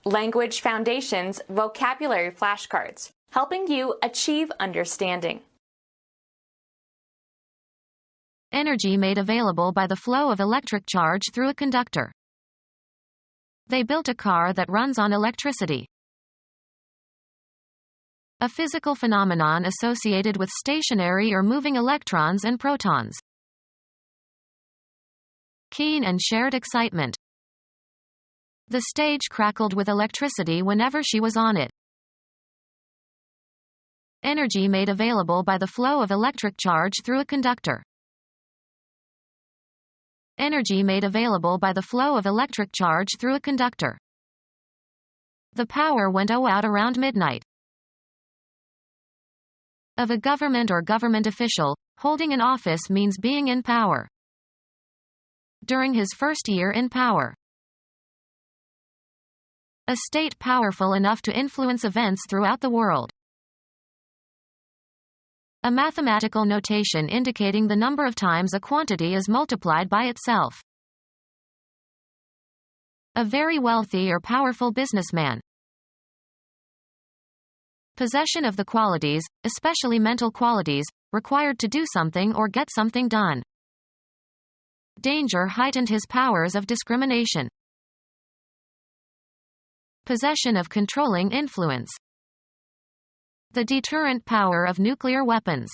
Language Foundations Vocabulary Flashcards, helping you achieve understanding. Energy made available by the flow of electric charge through a conductor. They built a car that runs on electricity. A physical phenomenon associated with stationary or moving electrons and protons. Keen and shared excitement. The stage crackled with electricity whenever she was on it. Energy made available by the flow of electric charge through a conductor. Energy made available by the flow of electric charge through a conductor. The power went out around midnight. Of a government or government official, holding an office means being in power. During his first year in power. A state powerful enough to influence events throughout the world. A mathematical notation indicating the number of times a quantity is multiplied by itself. A very wealthy or powerful businessman. Possession of the qualities, especially mental qualities, required to do something or get something done. Danger heightened his powers of discrimination. Possession of controlling influence. The deterrent power of nuclear weapons.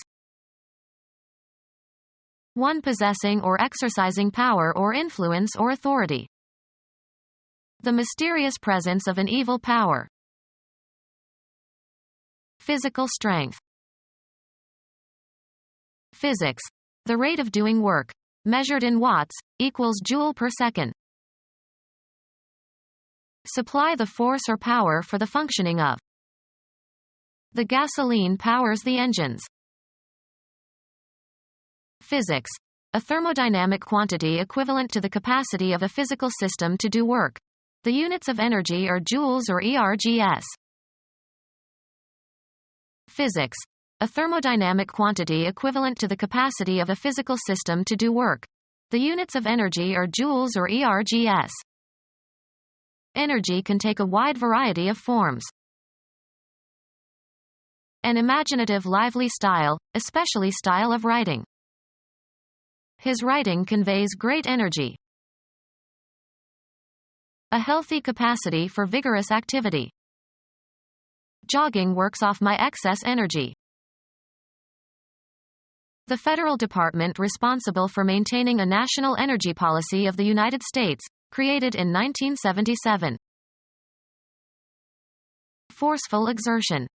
One possessing or exercising power or influence or authority. The mysterious presence of an evil power. Physical strength. Physics. The rate of doing work, measured in watts, equals joule per second. Supply the force or power for the functioning of. The gasoline powers the engines. Physics. A thermodynamic quantity equivalent to the capacity of a physical system to do work. The units of energy are joules or ERGs. Physics. A thermodynamic quantity equivalent to the capacity of a physical system to do work. The units of energy are joules or ERGs. Energy can take a wide variety of forms. An imaginative, lively style, especially style of writing. His writing conveys great energy. A healthy capacity for vigorous activity. Jogging works off my excess energy. The federal department responsible for maintaining a national energy policy of the United States, created in 1977. Forceful exertion.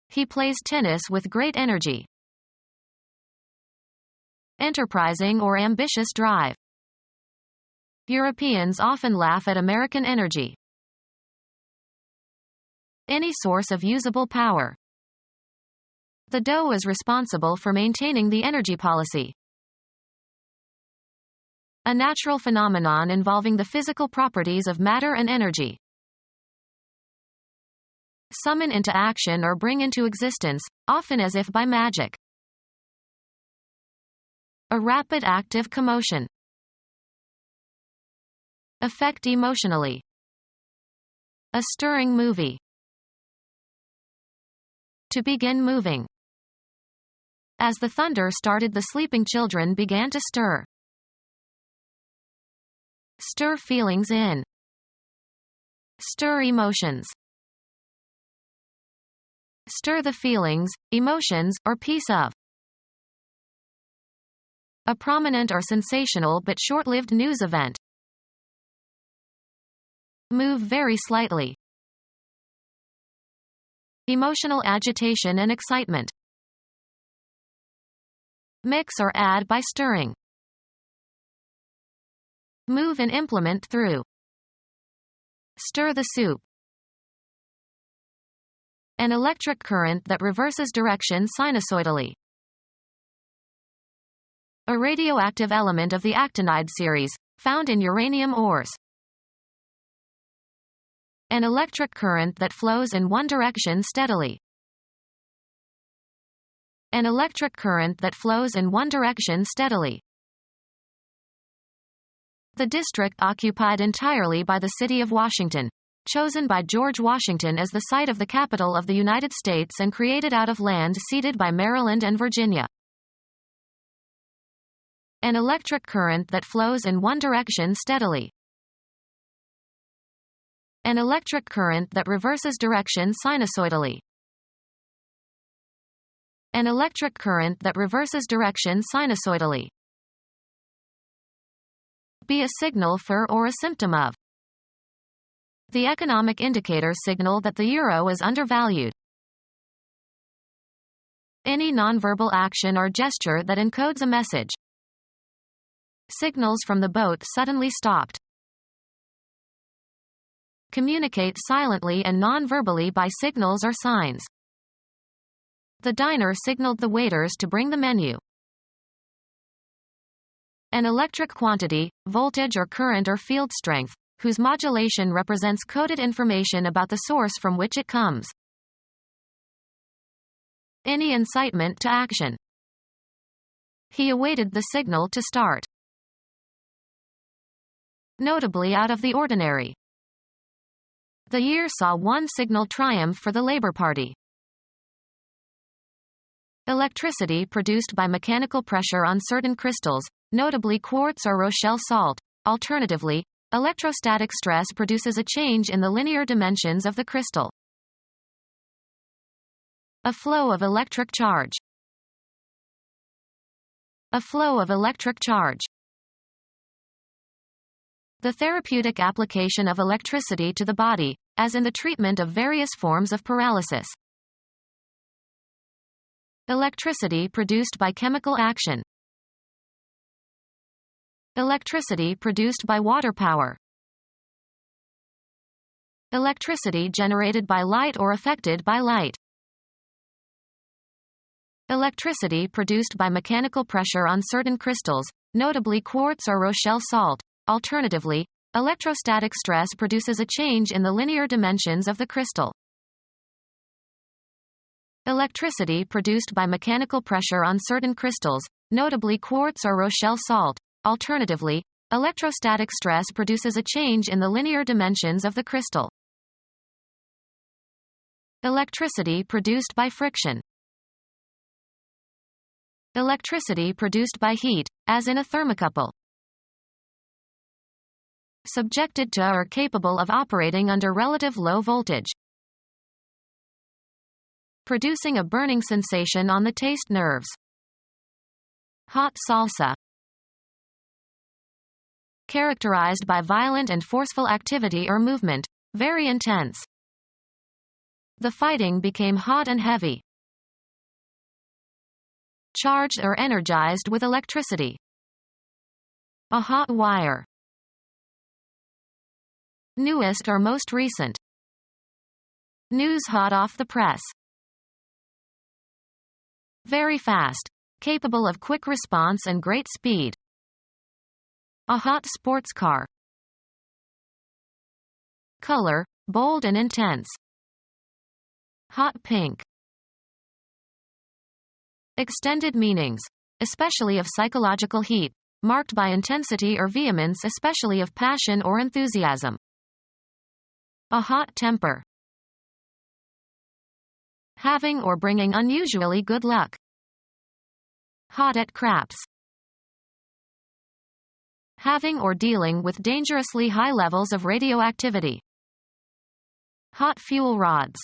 He plays tennis with great energy. Enterprising or ambitious drive. Europeans often laugh at American energy. Any source of usable power. The DOE is responsible for maintaining the energy policy. A natural phenomenon involving the physical properties of matter and energy. Summon into action or bring into existence, often as if by magic. A rapid active commotion. Affect emotionally. A stirring movie. To begin moving. As the thunder started, the sleeping children began to stir. Stir feelings in. Stir emotions. Stir the feelings, emotions, or piece of. A prominent or sensational but short-lived news event. Move very slightly. Emotional agitation and excitement. Mix or add by stirring. Move an implement through. Stir the soup. An electric current that reverses direction sinusoidally. A radioactive element of the actinide series, found in uranium ores. An electric current that flows in one direction steadily. An electric current that flows in one direction steadily. The district occupied entirely by the city of Washington. chosen by George Washington as the site of the capital of the United States and created out of land ceded by Maryland and Virginia. An electric current that flows in one direction steadily. An electric current that reverses direction sinusoidally. An electric current that reverses direction sinusoidally. Be a signal for or a symptom of. The economic indicators signal that the euro is undervalued. Any nonverbal action or gesture that encodes a message. Signals from the boat suddenly stopped. Communicate silently and non-verbally by signals or signs. The diner signaled the waiters to bring the menu. An electric quantity, voltage or current or field strength, whose modulation represents coded information about the source from which it comes. Any incitement to action. He awaited the signal to start. Notably out of the ordinary. The year saw one signal triumph for the Labour Party. Electricity produced by mechanical pressure on certain crystals, notably quartz or Rochelle salt. Alternatively, electrostatic stress produces a change in the linear dimensions of the crystal. A flow of electric charge. A flow of electric charge. The therapeutic application of electricity to the body, as in the treatment of various forms of paralysis. Electricity produced by chemical action. Electricity produced by water power. Electricity generated by light or affected by light. Electricity produced by mechanical pressure on certain crystals, notably quartz or Rochelle salt. Alternatively, electrostatic stress produces a change in the linear dimensions of the crystal. Electricity produced by mechanical pressure on certain crystals, notably quartz or Rochelle salt. Alternatively, electrostatic stress produces a change in the linear dimensions of the crystal. Electricity produced by friction. Electricity produced by heat, as in a thermocouple. Subjected to or capable of operating under relative low voltage. Producing a burning sensation on the taste nerves. Hot salsa. Characterized by violent and forceful activity or movement, very intense. The fighting became hot and heavy. Charged or energized with electricity. A hot wire. Newest or most recent. News hot off the press. Very fast. Capable of quick response and great speed. A hot sports car. Color, bold and intense. Hot pink. Extended meanings, especially of psychological heat, marked by intensity or vehemence, especially of passion or enthusiasm. A hot temper. Having or bringing unusually good luck. Hot at craps. Having or dealing with dangerously high levels of radioactivity. Hot fuel rods.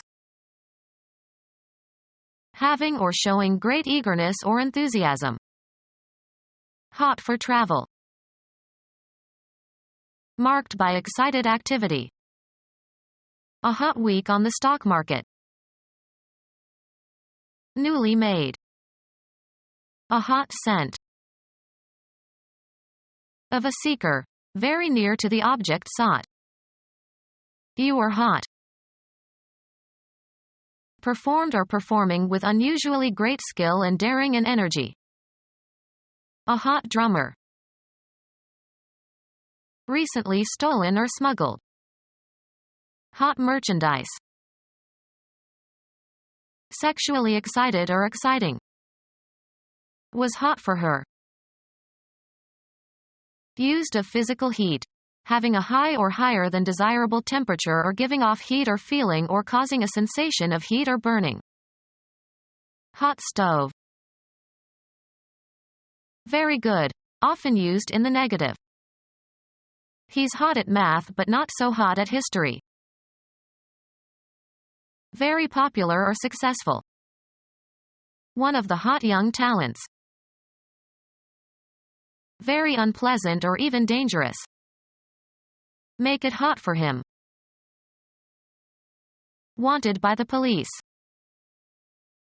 Having or showing great eagerness or enthusiasm. Hot for travel. Marked by excited activity. A hot week on the stock market. Newly made. A hot scent. Of a seeker, very near to the object sought. You are hot. Performed or performing with unusually great skill and daring and energy. A hot drummer. Recently stolen or smuggled. Hot merchandise. Sexually excited or exciting. Was hot for her. Used of physical heat. having a high or higher than desirable temperature or giving off heat or feeling or causing a sensation of heat or burning. Hot stove. Very good, often used in the negative. He's hot at math but not so hot at history. Very popular or successful. One of the hot young talents. Very unpleasant or even dangerous. Make it hot for him. Wanted by the police.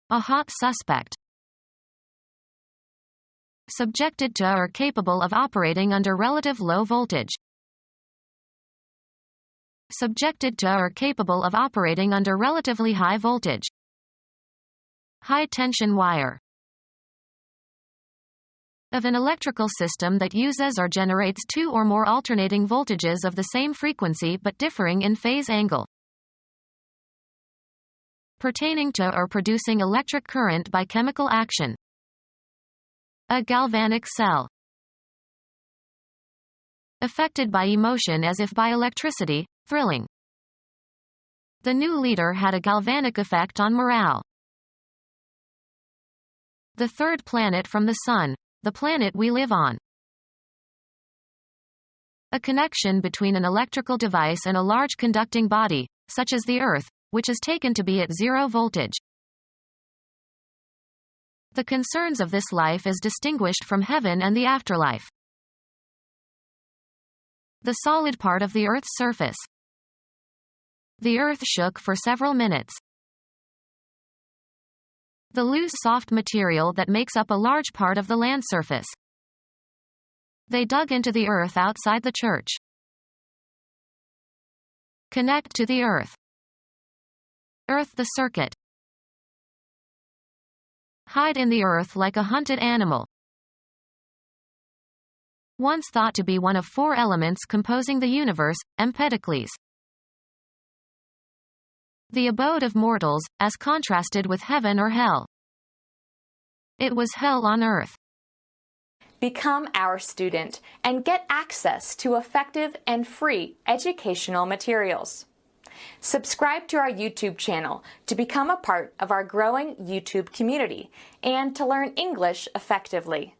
A hot suspect. Subjected to or capable of operating under relative low voltage. Subjected to or capable of operating under relatively high voltage. High tension wire. Of an electrical system that uses or generates two or more alternating voltages of the same frequency but differing in phase angle. Pertaining to or producing electric current by chemical action. A galvanic cell. Affected by emotion as if by electricity, thrilling. The new leader had a galvanic effect on morale. The third planet from the Sun, the planet we live on. A connection between an electrical device and a large conducting body, such as the Earth, which is taken to be at zero voltage. The concerns of this life is distinguished from heaven and the afterlife. The solid part of the Earth's surface. The Earth shook for several minutes. The loose soft material that makes up a large part of the land surface. They dug into the earth outside the church. Connect to the earth. Earth the circuit. Hide in the earth like a hunted animal. Once thought to be one of four elements composing the universe, Empedocles. The abode of mortals, as contrasted with heaven or hell. It was hell on earth. Become our student and get access to effective and free educational materials. Subscribe to our YouTube channel to become a part of our growing YouTube community and to learn English effectively.